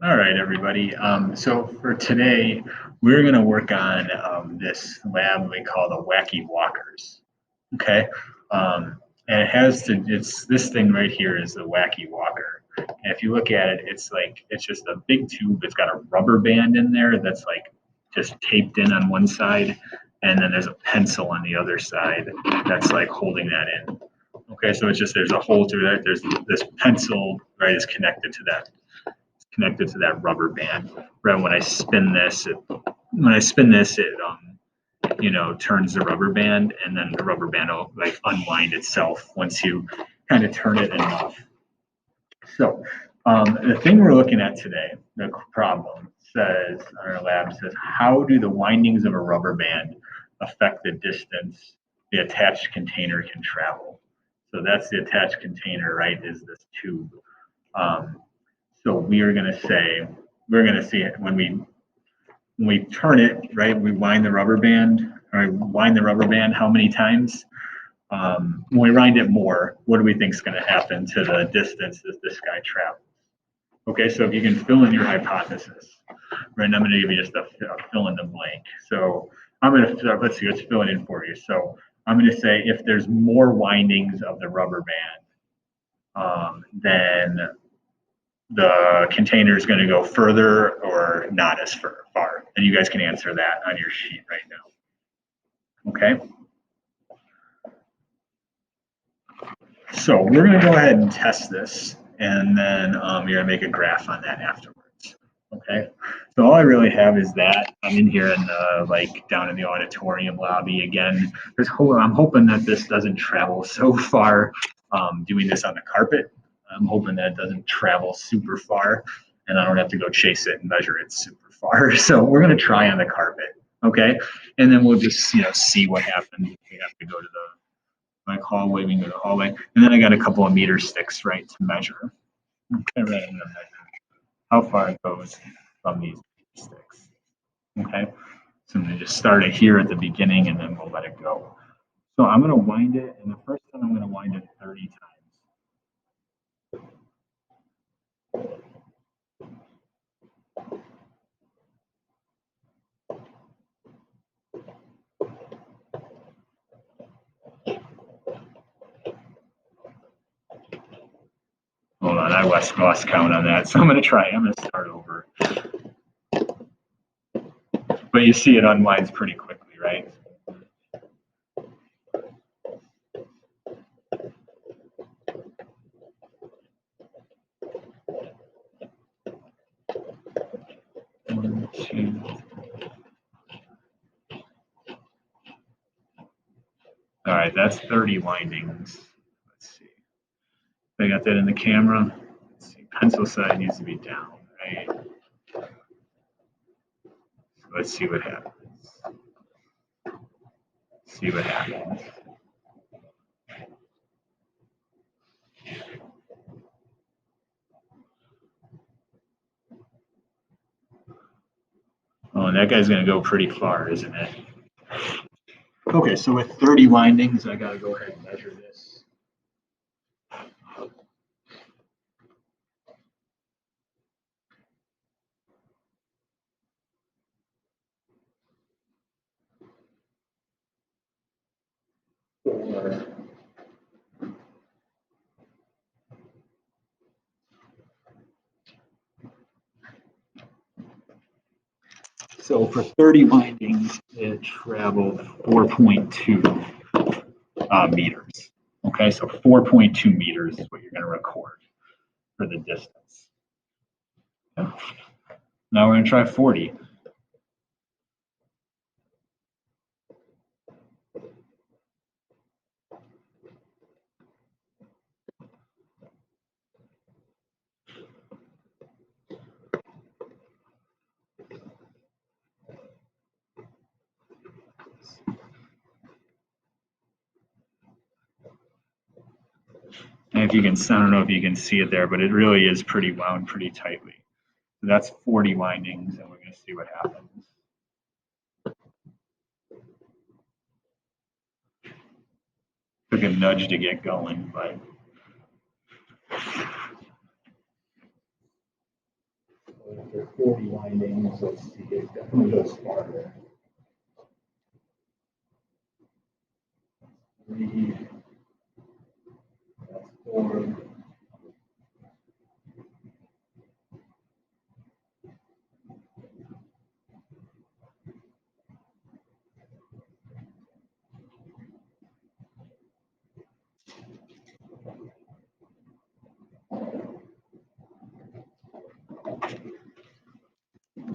All right, everybody. So for today, we're going to work on this lab we call the Wacky Walkers. Okay. And it's this thing right here is the Wacky Walker. And if you look at it, it's just a big tube. It's got a rubber band in there that's like just taped in on one side. And then there's a pencil on the other side that's like holding that in. Okay. So there's a hole through that. There's this pencil, right, is connected to that rubber band. Right when I spin this, it turns the rubber band, and then the rubber band will like unwind itself once you kind of turn it enough. So the thing we're looking at today, the problem says our lab says, how do the windings of a rubber band affect the distance the attached container can travel? So that's the attached container, right? Is this tube? Um, so we're going to see it when we turn it, right? We wind the rubber band, or wind the rubber band how many times? When we wind it more, what do we think is going to happen to the distance that this guy travels? Okay, so if you can fill in your hypothesis, right? And I'm going to give you just a fill in the blank. So let's fill it in for you. So I'm going to say if there's more windings of the rubber band, then the container is going to go further or not as far. And you guys can answer that on your sheet right now. Okay. So we're going to go ahead and test this, and then you're going to make a graph on that afterwards. Okay. So all I really have is that. I'm in here in the down in the auditorium lobby again. I'm hoping that this doesn't travel so far. Doing this on the carpet, I'm hoping that it doesn't travel super far, and I don't have to go chase it and measure it super far. So we're going to try on the carpet. Okay. And then we'll just see what happens if we have to go to the hallway. We can go to the hallway, and then I got a couple of meter sticks, right, to measure. Okay, right, I'm gonna measure how far it goes from these sticks. Okay, so I'm gonna just start it here at the beginning, and then we'll let it go. So I'm gonna wind it, and the first time I'm gonna wind it 30 times. Hold on, I lost count on that, so I'm gonna start over. But you see it unwinds pretty quickly, right? One, two. All right, that's 30 windings. Let's see. I got that in the camera. Let's see. Pencil side needs to be down, right? So let's see what happens. See what happens. Oh, and that guy's going to go pretty far, isn't it? Okay, so with 30 windings, I got to go ahead and measure this. So for 30 windings, it traveled 4.2 meters. Okay, so 4.2 meters is what you're going to record for the distance. Now we're going to try 40. And if you can, I don't know if you can see it there, but it really is pretty wound pretty tightly. So that's 40 windings, and we're going to see what happens. Took a nudge to get going, but They're 40 windings. Let's see, it definitely goes farther. 3, that's 4.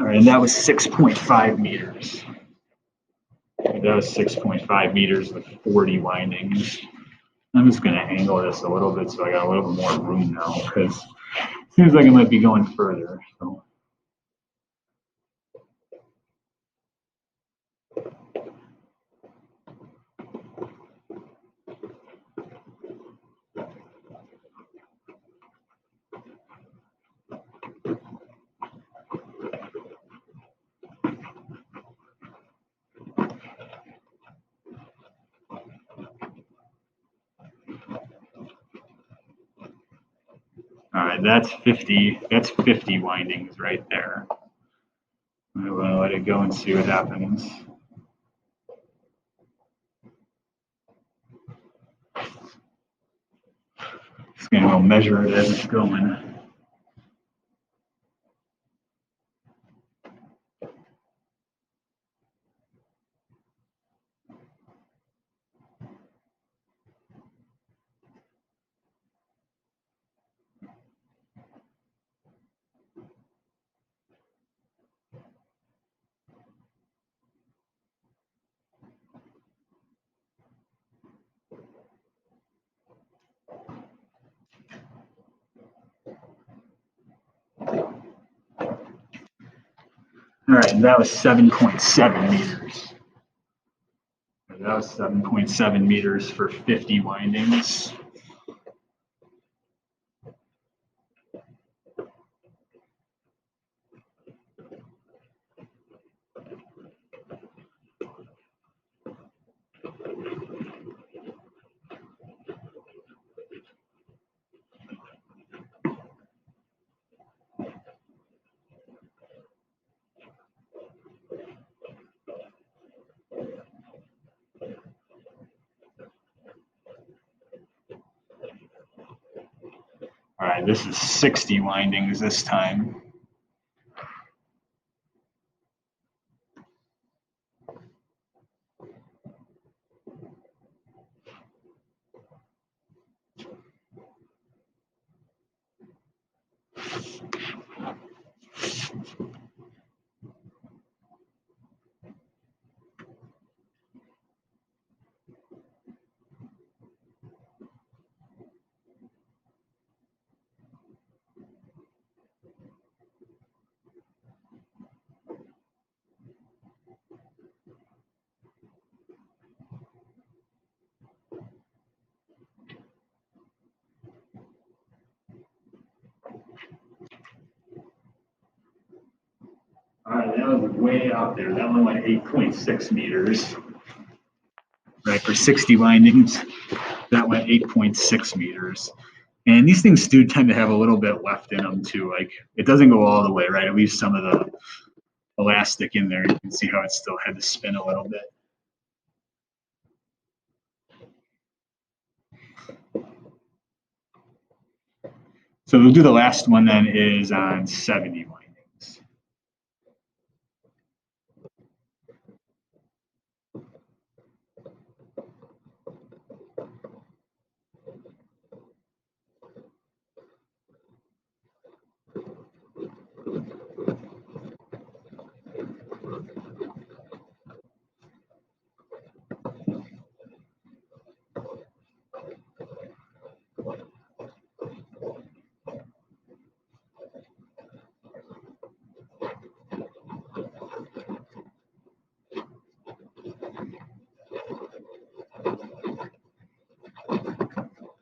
All right, and that was 6.5 meters. That was 6.5 meters with 40 windings. I'm just going to angle this a little bit so I got a little bit more room now because it seems like it might be going further. So. All right, that's 50. That's 50 windings right there. I'm going to let it go and see what happens. Just going to go measure it as it's going. All right, and that was 7.7 meters. That was 7.7 meters for 50 windings. All right, this is 60 windings this time. All right, that was way out there. That one went 8.6 meters. Right, for 60 windings, that went 8.6 meters. And these things do tend to have a little bit left in them too. Like it doesn't go all the way, right? It leaves some of the elastic in there. You can see how it still had to spin a little bit. So we'll do the last one then is on 70 windings.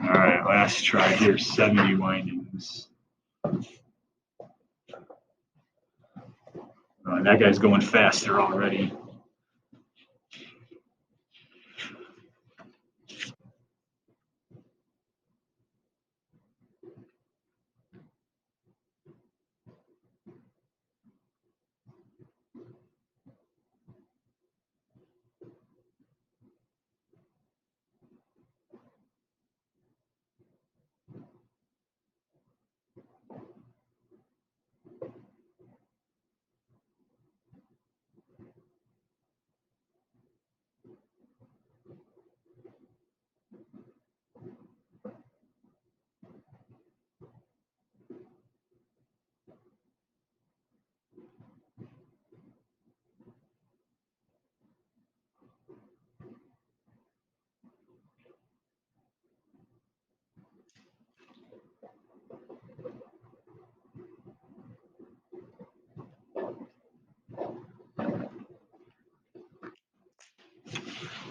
All right, last try here, 70 windings. That guy's going faster already.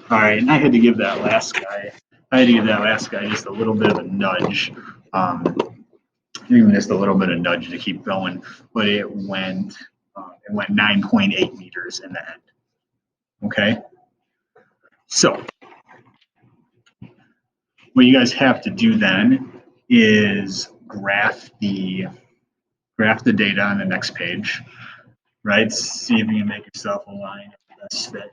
All right, and I had to give that last guy, just a little bit of a nudge, even just a little bit of nudge to keep going, but it went 9.8 meters in the end. Okay, so what you guys have to do then is graph the data on the next page, right? See if you can make yourself a line of best fit.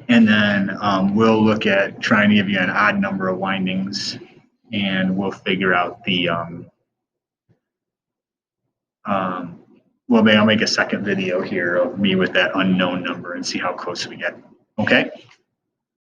And then we'll look at trying to give you an odd number of windings, and we'll figure out the, well, maybe I'll make a second video here of me with that unknown number and see how close we get. Okay?